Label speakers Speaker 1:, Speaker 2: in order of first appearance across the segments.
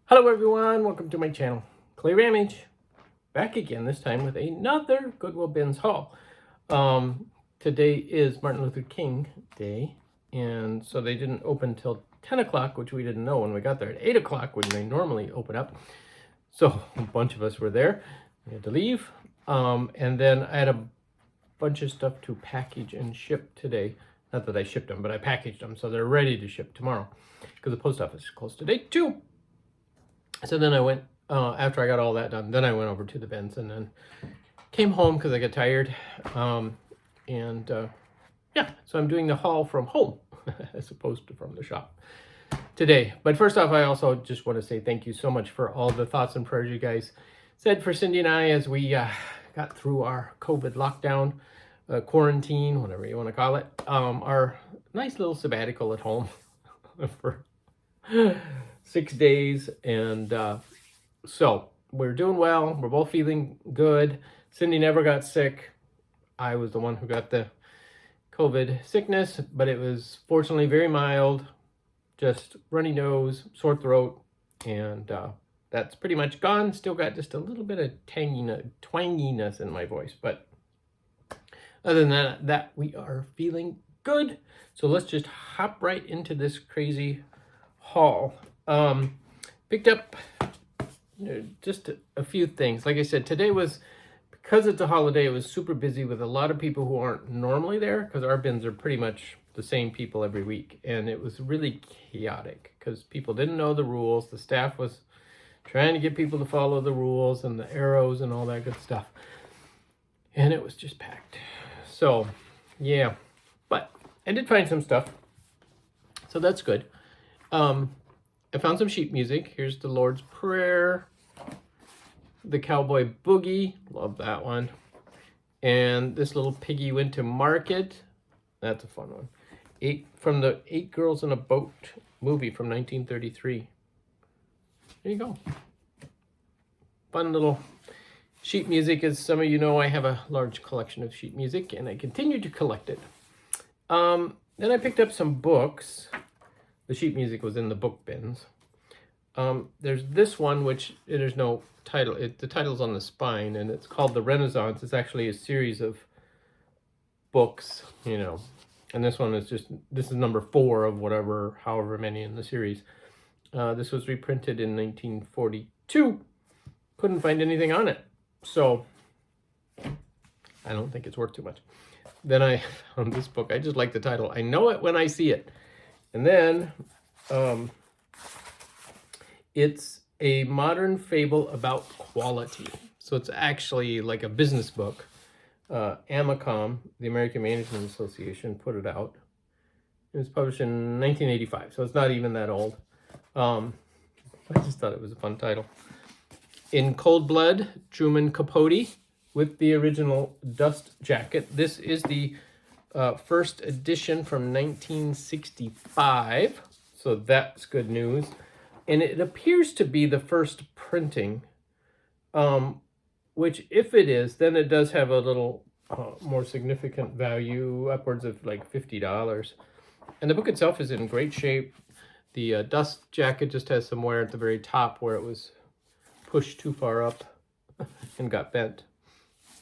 Speaker 1: Hello everyone, welcome to my channel. Clay Rammage, back again, this time with another Goodwill Bins haul. Today is Martin Luther King Day, and so they didn't open till 10 o'clock, which we didn't know when we got there at 8 o'clock when they normally open up. So a bunch of us were there. We had to leave. And then I had a bunch of stuff to package and ship today. Not that I shipped them, but I packaged them, so they're ready to ship tomorrow because the post office is closed today too. So then I went, after I got all that done, then I went over to the bins and then came home because I got tired. Yeah, so I'm doing the haul from home as opposed to from the shop today. But first off, I also just want to say thank you so much for all the thoughts and prayers you guys said for Cindy and I as we got through our COVID lockdown, quarantine, whatever you want to call it, our nice little sabbatical at home for 6 days. And so we're doing well. We're both feeling good. Cindy never got sick. I was the one who got the COVID sickness, but it was fortunately very mild, just runny nose, sore throat, and that's pretty much gone. Still got just a little bit of twanginess in my voice, but other than that, we are feeling good. So let's just hop right into this crazy haul. Picked up just a few things. Like I said, today was, because it's a holiday, it was super busy with a lot of people who aren't normally there, because our bins are pretty much the same people every week, and it was really chaotic because people didn't know the rules. The staff was trying to get people to follow the rules and the arrows and all that good stuff, and it was just packed. So yeah, but I did find some stuff, so that's good. I found some sheet music. Here's the Lord's Prayer, the Cowboy Boogie, love that one, and this little piggy went to market. That's a fun one. From the 8 Girls in a Boat movie from 1933. There you go. Fun little sheet music. As some of you know, I have a large collection of sheet music, and I continue to collect it. Then I picked up some books. The sheet music was in the book bins. There's this one, which there's no title. The title's on the spine, and it's called The Renaissance. It's actually a series of books, you know. And this one is this is number 4 of however many in the series. This was reprinted in 1942. Couldn't find anything on it. So I don't think it's worth too much. Then I found this book. I just like the title. I know it when I see it. And then it's a modern fable about quality. So it's actually like a business book. AMACOM, the American Management Association, put it out. It was published in 1985, so it's not even that old. I just thought it was a fun title. In Cold Blood, Truman Capote with the original dust jacket. This is the first edition from 1965, so that's good news. And it appears to be the first printing, which if it is, then it does have a little more significant value, upwards of like $50. And the book itself is in great shape. The dust jacket just has some wear at the very top where it was pushed too far up and got bent.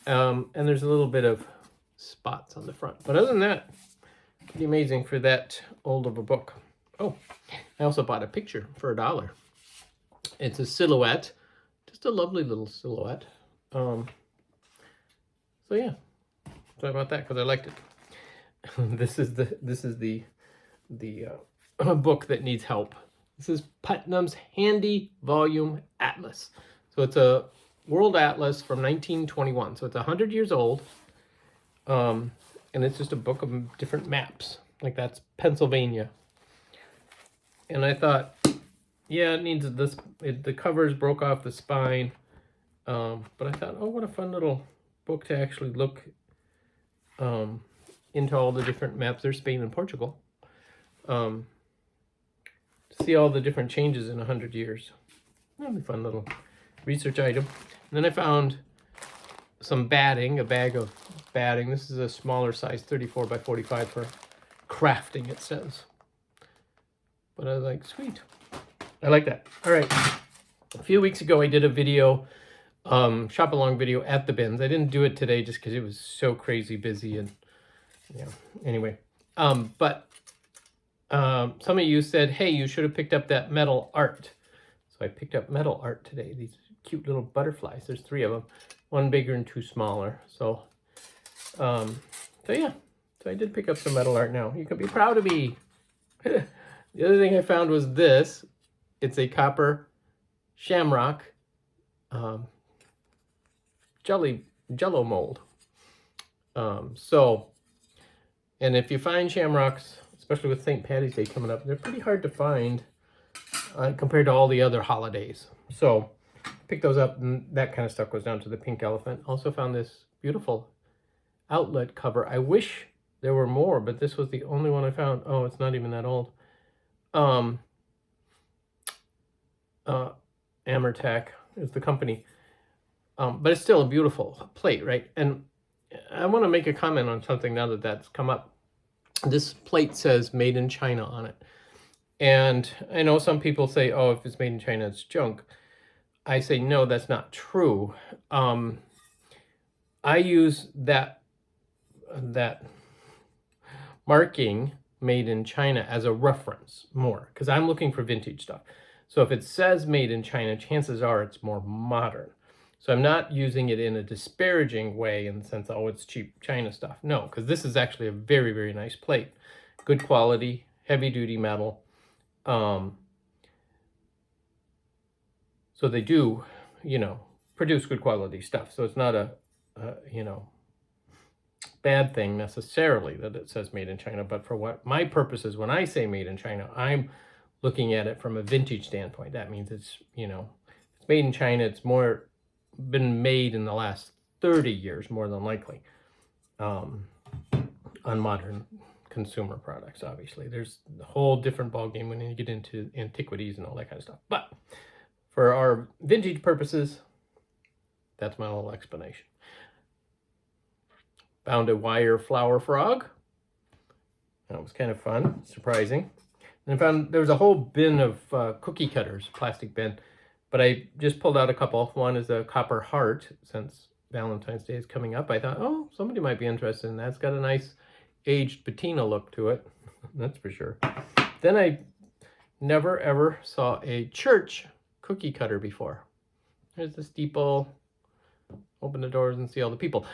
Speaker 1: And there's a little bit of spots on the front, but other than that, pretty amazing for that old of a book. Oh, I also bought a picture for $1. It's a silhouette, just a lovely little silhouette. So yeah, sorry about that because I liked it. This is the book that needs help. This is Putnam's Handy Volume Atlas. So it's a World Atlas from 1921. So it's 100 years old. And it's just a book of different maps. Like that's Pennsylvania. And I thought, yeah, it needs this. The covers broke off the spine. But I thought, oh, what a fun little book to actually look into all the different maps. There's Spain and Portugal. To see all the different changes in 100 years. That'll be a fun little research item. And then I found some batting, a bag of batting. This is a smaller size, 34 by 45 for crafting, it says. But I was like, sweet. I like that. All right. A few weeks ago, I did a video, shop along video at the bins. I didn't do it today just because it was so crazy busy and yeah. Anyway, but some of you said, hey, you should have picked up that metal art. So I picked up metal art today. These cute little butterflies. There's 3 of them, 1 bigger and 2 smaller. So, yeah. So I did pick up some metal art now. You can be proud of me. The other thing I found was this. It's a copper shamrock jello mold. And if you find shamrocks, especially with St. Patty's Day coming up, they're pretty hard to find compared to all the other holidays. So pick those up, and that kind of stuff goes down to the pink elephant. Also found this beautiful outlet cover. I wish there were more, but this was the only one I found. Oh, it's not even that old. Amertac is the company. But it's still a beautiful plate, right? And I want to make a comment on something now that that's come up. This plate says made in China on it. And I know some people say, oh, if it's made in China, it's junk. I say, no, that's not true. I use that marking made in China as a reference more because I'm looking for vintage stuff. So if it says made in China, chances are it's more modern. So I'm not using it in a disparaging way in the sense, oh, it's cheap China stuff. No, because this is actually a very, very nice plate. Good quality, heavy duty metal. So they do, produce good quality stuff. So it's not a bad thing necessarily that it says made in China. But for what my purpose is, when I say made in China, I'm looking at it from a vintage standpoint. That means it's, it's made in China. It's more been made in the last 30 years, more than likely, on modern consumer products. Obviously, there's a whole different ballgame when you get into antiquities and all that kind of stuff. But for our vintage purposes, that's my little explanation. Found a wire flower frog. That was kind of fun, surprising. And I found there was a whole bin of cookie cutters, plastic bin. But I just pulled out a couple. One is a copper heart, since Valentine's Day is coming up. I thought, oh, somebody might be interested in that. It's got a nice aged patina look to it. That's for sure. Then I never, ever saw a church cookie cutter before. There's the steeple. Open the doors and see all the people.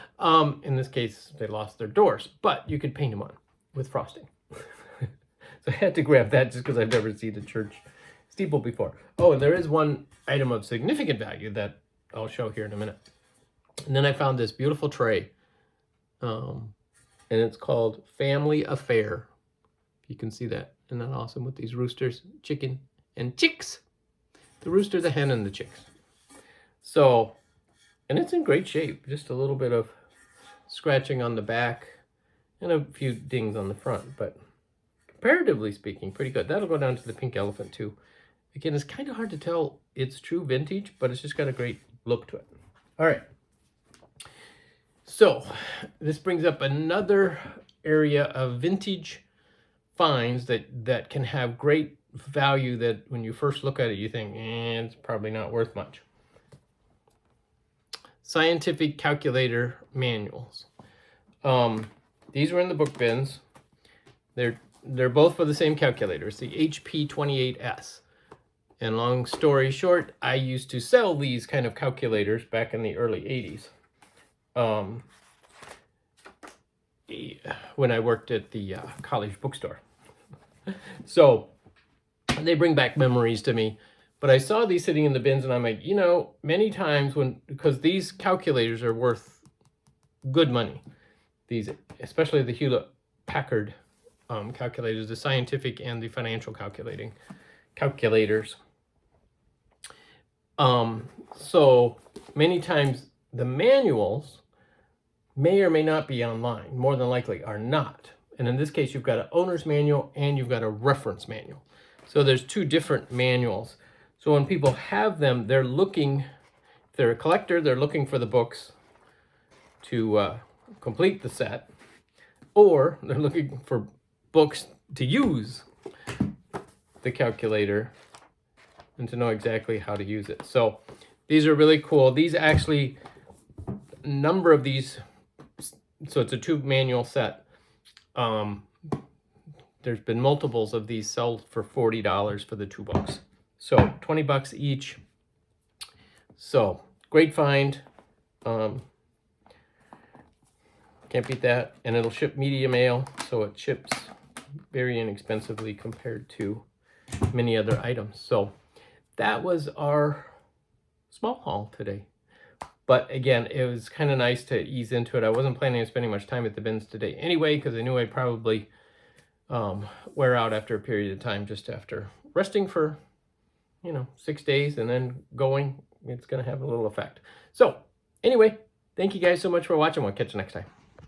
Speaker 1: In this case, they lost their doors. But you could paint them on with frosting. So I had to grab that just because I've never seen a church steeple before. Oh, and there is one item of significant value that I'll show here in a minute. And then I found this beautiful tray. And it's called Family Affair. You can see that. Isn't that awesome with these roosters, chicken, and chicks? The rooster, the hen, and the chicks. So, and it's in great shape. Just a little bit of scratching on the back and a few dings on the front. But comparatively speaking, pretty good. That'll go down to the pink elephant too. Again, it's kind of hard to tell it's true vintage, but it's just got a great look to it. All right. So this brings up another area of vintage finds that can have great value that when you first look at it, you think, it's probably not worth much. Scientific calculator manuals. These were in the book bins. They're both for the same calculator. It's the HP28S. And long story short, I used to sell these kind of calculators back in the early 80s. When I worked at the college bookstore. So they bring back memories to me. But I saw these sitting in the bins and I'm like, many times because these calculators are worth good money. These, especially the Hewlett-Packard calculators, the scientific and the financial calculators. So many times the manuals may or may not be online, more than likely are not. And in this case, you've got an owner's manual and you've got a reference manual. So there's 2 different manuals. So when people have them, they're looking, if they're a collector, they're looking for the books to complete the set, or they're looking for books to use the calculator and to know exactly how to use it. So these are really cool. These actually, a number of these, so it's a tube manual set. There's been multiples of these sold for $40 for the 2 books. So $20 each. So great find. Can't beat that. And it'll ship media mail, so it ships very inexpensively compared to many other items. So that was our small haul today. But again, it was kind of nice to ease into it. I wasn't planning on spending much time at the bins today anyway, because I knew I'd probably wear out after a period of time, just after resting for, 6 days and then going. It's going to have a little effect. So anyway, thank you guys so much for watching. We'll catch you next time.